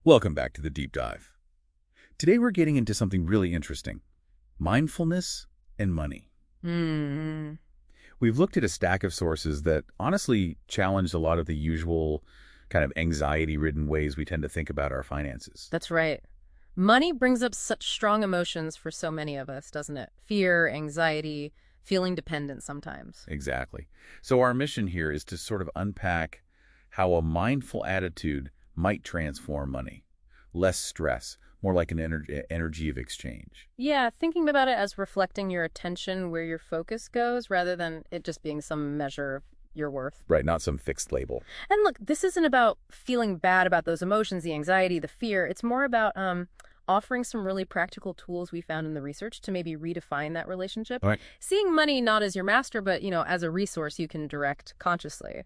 Welcome back to the Deep Dive. Today we're getting into something really interesting. Mindfulness and money. Hmm. We've looked at a stack of sources that honestly challenged a lot of the usual kind of anxiety-ridden ways we tend to think about our finances. That's right. Money brings up such strong emotions for so many of us, doesn't it? Fear, anxiety, feeling dependent sometimes. Exactly. So our mission here is to sort of unpack how a mindful attitude might transform money. Less stress, more like an energy of exchange. Yeah, thinking about it as reflecting your attention where your focus goes rather than it just being some measure of your worth. Right, not some fixed label. And look, this isn't about feeling bad about those emotions, the anxiety, the fear. It's more about offering some really practical tools we found in the research to maybe redefine that relationship. All right. Seeing money not as your master, but, as a resource you can direct consciously.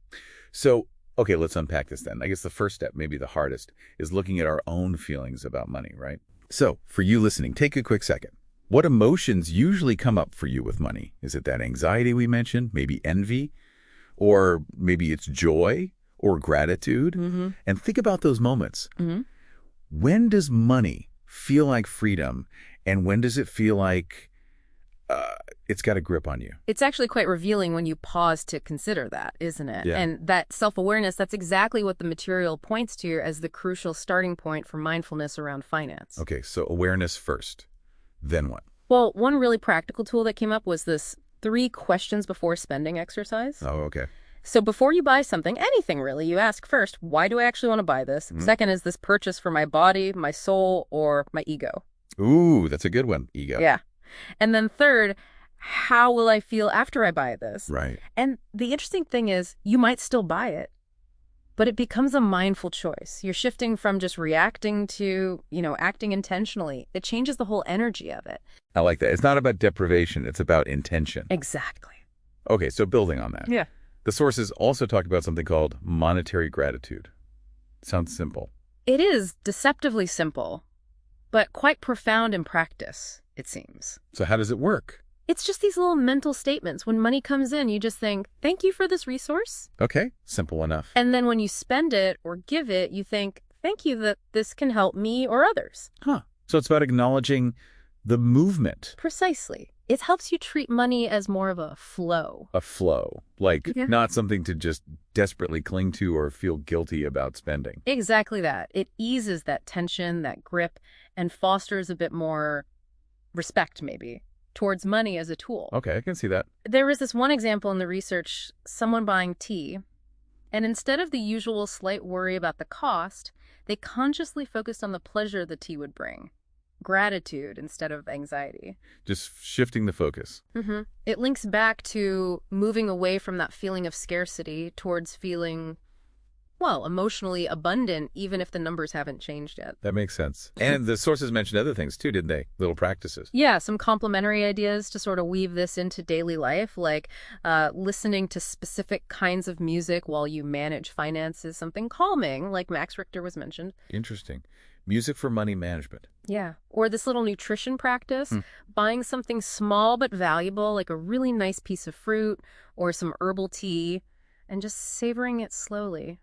So, okay, let's unpack this then. I guess the first step, maybe the hardest, is looking at our own feelings about money, right? So, for you listening, take a quick second. What emotions usually come up for you with money? Is it that anxiety we mentioned? Maybe envy? Or maybe it's joy or gratitude? Mm-hmm. And think about those moments. Mm-hmm. When does money feel like freedom, and when does it feel like it's got a grip on you? It's actually quite revealing when you pause to consider that, isn't it? Yeah. And that self-awareness, that's exactly what the material points to as the crucial starting point for mindfulness around finance. Okay, so awareness first. Then what? Well, one really practical tool that came up was this 3 questions before spending exercise. Oh, okay. So before you buy something, anything really, you ask first, why do I actually want to buy this? Mm-hmm. Second, is this purchase for my body, my soul, or my ego? Ooh, that's a good one. Ego. Yeah. And then third, how will I feel after I buy this? Right. And the interesting thing is, you might still buy it, but it becomes a mindful choice. You're shifting from just reacting to, acting intentionally. It changes the whole energy of it. I like that. It's not about deprivation. It's about intention. Exactly. Okay, so building on that. Yeah. The sources also talk about something called monetary gratitude. Sounds simple. It is deceptively simple, but quite profound in practice, it seems. So how does it work? It's just these little mental statements. When money comes in, you just think, thank you for this resource. Okay, simple enough. And then when you spend it or give it, you think, thank you that this can help me or others. Huh. So it's about acknowledging the movement. Precisely. It helps you treat money as more of a flow. A flow. Like Yeah. not something to just desperately cling to or feel guilty about spending. Exactly that. It eases that tension, that grip, and fosters a bit more respect, maybe, towards money as a tool. Okay, I can see that. There was this one example in the research, someone buying tea, and instead of the usual slight worry about the cost, they consciously focused on the pleasure the tea would bring. Gratitude instead of anxiety. Just shifting the focus. Mm-hmm. It links back to moving away from that feeling of scarcity towards feeling, well, emotionally abundant, even if the numbers haven't changed yet. That makes sense. And the sources mentioned other things too, didn't they? Little practices. Yeah, some complementary ideas to sort of weave this into daily life, like listening to specific kinds of music while you manage finances, something calming, like Max Richter was mentioned. Interesting. Music for money management. Yeah. Or this little nutrition practice, buying something small but valuable, like a really nice piece of fruit or some herbal tea, and just savoring it slowly.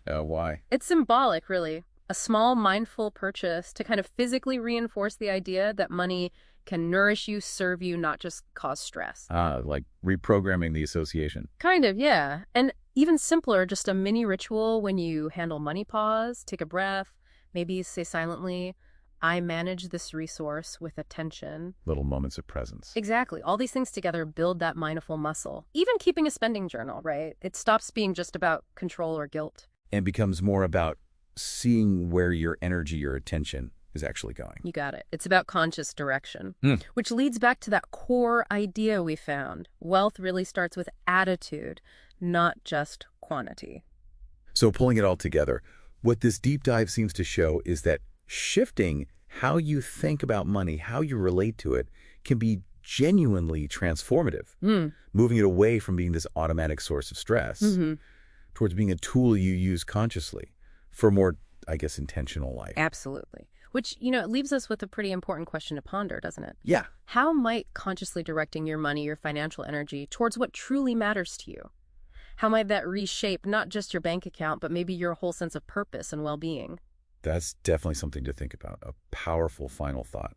Why? It's symbolic, really. A small, mindful purchase to kind of physically reinforce the idea that money can nourish you, serve you, not just cause stress. Like reprogramming the association. Kind of, yeah. And even simpler, just a mini ritual when you handle money. Pause, take a breath, maybe say silently, I manage this resource with attention. Little moments of presence. Exactly. All these things together build that mindful muscle. Even keeping a spending journal, right? It stops being just about control or guilt. And becomes more about seeing where your energy, your attention is actually going. You got it. It's about conscious direction, which leads back to that core idea we found. Wealth really starts with attitude, not just quantity. So pulling it all together, what this deep dive seems to show is that shifting how you think about money, how you relate to it, can be genuinely transformative. Moving it away from being this automatic source of stress towards being a tool you use consciously for a more, I guess, intentional life. Absolutely. Which, it leaves us with a pretty important question to ponder, doesn't it? Yeah. How might consciously directing your money, your financial energy, towards what truly matters to you? How might that reshape not just your bank account, but maybe your whole sense of purpose and well-being? That's definitely something to think about. A powerful final thought.